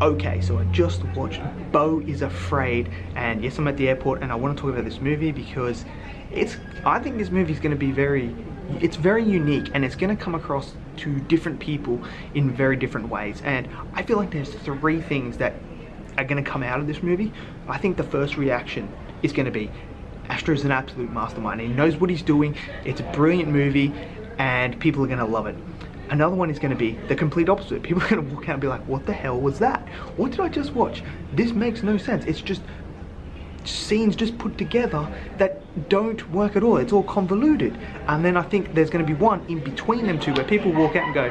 Okay, so I just watched Beau Is Afraid, and yes, I'm at the airport and I want to talk about this movie because I think this movie is going to be it's very unique, and it's going to come across to different people in very different ways. And I feel like there's three things that are going to come out of this movie. I think the first reaction is going to be, Aster is an absolute mastermind. He knows what he's doing. It's a brilliant movie and people are going to love it. Another one is going to be the complete opposite. People are going to walk out and be like, what the hell was that? What did I just watch? This makes no sense. It's just scenes just put together that don't work at all. It's all convoluted. And then I think there's going to be one in between them two where people walk out and go,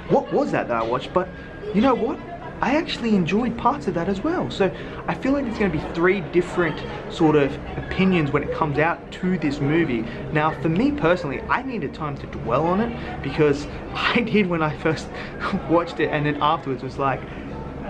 what was that I watched? But you know what? I actually enjoyed parts of that as well. So I feel like there's going to be three different sort of opinions when it comes out to this movie. Now for me personally, I needed time to dwell on it, because I did when I first watched it, and then afterwards was like,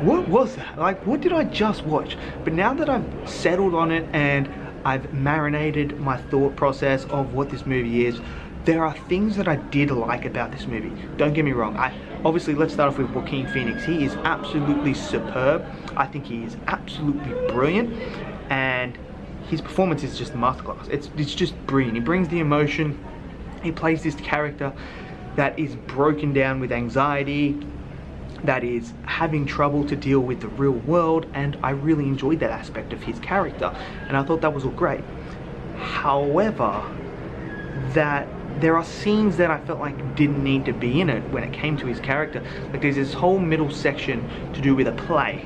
what was that? Like, what did I just watch? But now that I've settled on it and I've marinated my thought process of what this movie is, there are things that I did like about this movie. Don't get me wrong. Obviously, let's start off with Joaquin Phoenix. He is absolutely superb. I think he is absolutely brilliant, and his performance is just a masterclass. It's just brilliant. He brings the emotion. He plays this character that is broken down with anxiety, that is having trouble to deal with the real world, and I really enjoyed that aspect of his character, and I thought that was all great. However, there are scenes that I felt like didn't need to be in it when it came to his character. Like, there's this whole middle section to do with a play,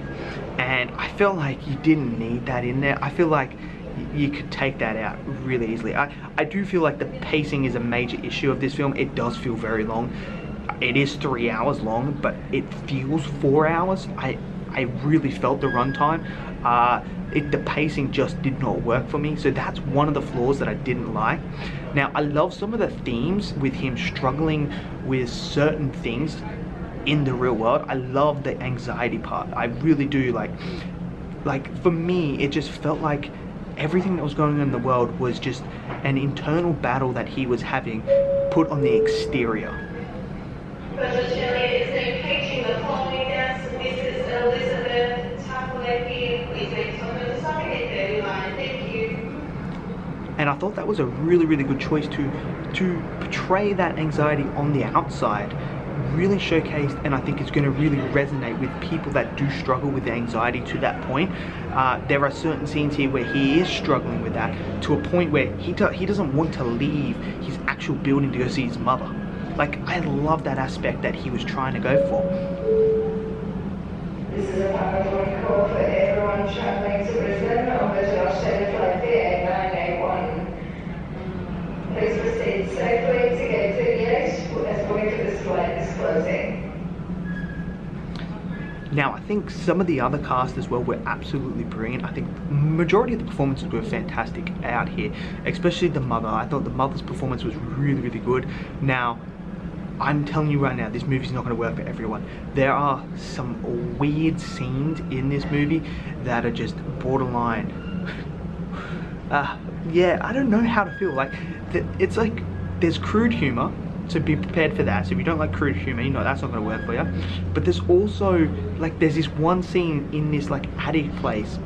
and I felt like you didn't need that in there. I feel like you could take that out really easily. I do feel like the pacing is a major issue of this film. It does feel very long. It is 3 hours long, but it feels 4 hours. I really felt the runtime. The pacing just did not work for me, so that's one of the flaws that I didn't like. Now, I love some of the themes with him struggling with certain things in the real world. I love the anxiety part. I really do. Like for me, it just felt like everything that was going on in the world was just an internal battle that he was having put on the exterior. And I thought that was a really, really good choice to portray that anxiety on the outside, really showcased, and I think it's going to really resonate with people that do struggle with anxiety to that point. There are certain scenes here where he is struggling with that to a point where he doesn't want to leave his actual building to go see his mother. Like, I love that aspect that he was trying to go for. This is a public call for everyone traveling to Brisbane on the Australia flight VA981. Please proceed safely to gate 38 as going to this flight is closing. Now, I think some of the other cast as well were absolutely brilliant. I think majority of the performances were fantastic out here, especially the mother. I thought the mother's performance was really, really good. Now, I'm telling you right now, this movie's not going to work for everyone. There are some weird scenes in this movie that are just borderline. Yeah, I don't know how to feel. Like, it's like there's crude humor, so be prepared for that. So if you don't like crude humor, you know that's not going to work for you. But there's also, like, there's this one scene in this like attic place,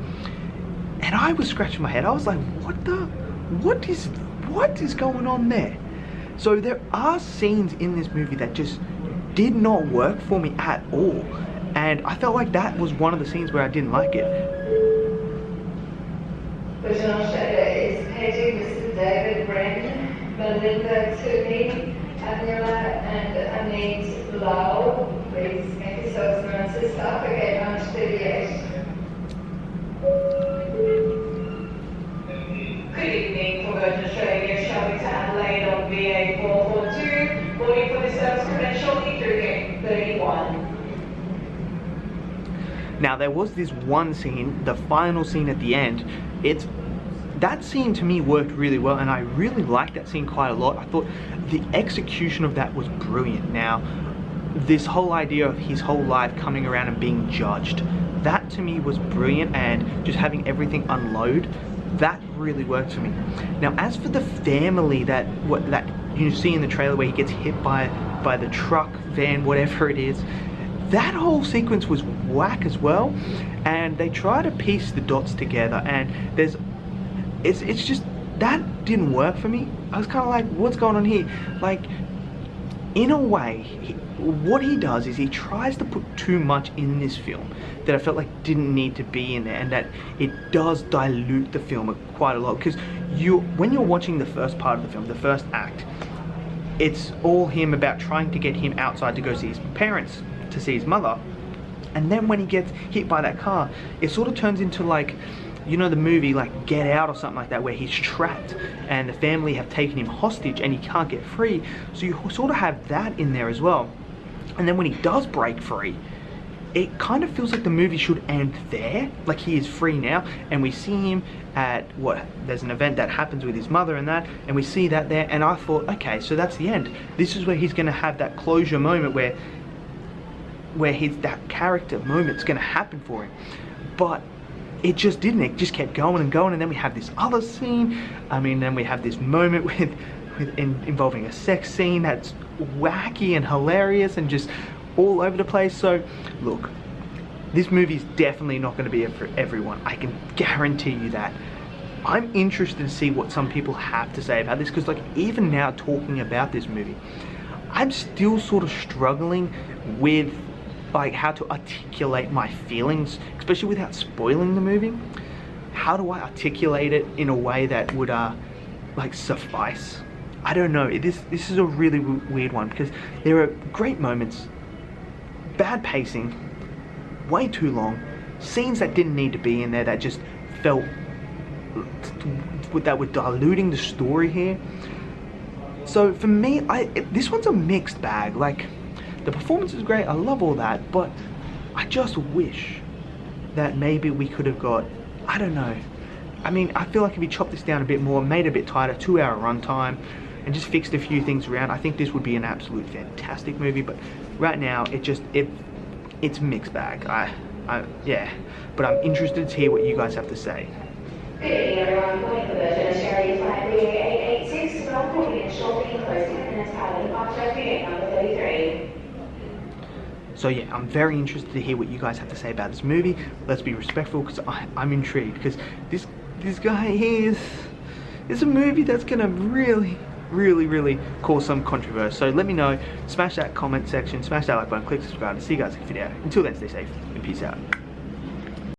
and I was scratching my head. I was like, what is going on there? So there are scenes in this movie that just did not work for me at all, and I felt like that was one of the scenes where I didn't like it. Virgin Australia is paging Mr. David Bren, Melinda Toomey, Adnila and Anit Lau. Please make yourselves known to staff at gate lunch 38. Good evening for Virgin Australia, travelling to Adelaide on VA 442, boarding for the service credential through gate 31. Now, there was this one scene, the final scene at the end. That scene to me worked really well, and I really liked that scene quite a lot. I thought the execution of that was brilliant. Now, this whole idea of his whole life coming around and being judged, that to me was brilliant, and just having everything unload, that really worked for me. Now, as for the family that you see in the trailer where he gets hit by the truck, van, whatever it is, that whole sequence was whack as well, and they try to piece the dots together, and it's just that didn't work for me. I was kind of like, what's going on here? Like, in a way, what he does is he tries to put too much in this film that I felt like didn't need to be in there, and that it does dilute the film quite a lot. Because when you're watching the first part of the film, the first act, it's all him about trying to get him outside to go see his parents, to see his mother. And then when he gets hit by that car, it sort of turns into like, you know, the movie like Get Out or something like that, where he's trapped and the family have taken him hostage and he can't get free. So you sort of have that in there as well. And then when he does break free, it kind of feels like the movie should end there, like he is free now, and we see him at there's an event that happens with his mother and that, and we see that there, and I thought, okay, so that's the end. This is where he's going to have that closure moment where that character moment's going to happen for him. But it just didn't. It just kept going and going, and then we have this other scene. I mean, then we have this moment involving a sex scene that's wacky and hilarious and just all over the place. So look, this movie's definitely not going to be for everyone. I can guarantee you that. I'm interested to see what some people have to say about this, because like even now talking about this movie, I'm still sort of struggling with like how to articulate my feelings, especially without spoiling the movie. How do I articulate it in a way that would like suffice? I don't know. This is a really weird one, because there are great moments, bad pacing, way too long, scenes that didn't need to be in there that just felt that were diluting the story here. So for me, this one's a mixed bag. Like, the performance is great, I love all that, but I just wish that maybe we could have got, I don't know. I mean, I feel like if we chopped this down a bit more, made it a bit tighter, 2-hour runtime, and just fixed a few things around, I think this would be an absolute fantastic movie. But right now, it's mixed bag. Yeah, but I'm interested to hear what you guys have to say. Good evening, everyone. Boarding for Virgin Australia flight BA886, Melbourne will begin shortly, close 10 minutes prior to departure, unit number 33. So yeah, I'm very interested to hear what you guys have to say about this movie. Let's be respectful, because I'm intrigued, because this guy here is a movie that's gonna really cause some controversy. So let me know, smash that comment section, smash that like button, click subscribe, and see you guys in the video. Until then, stay safe and peace out.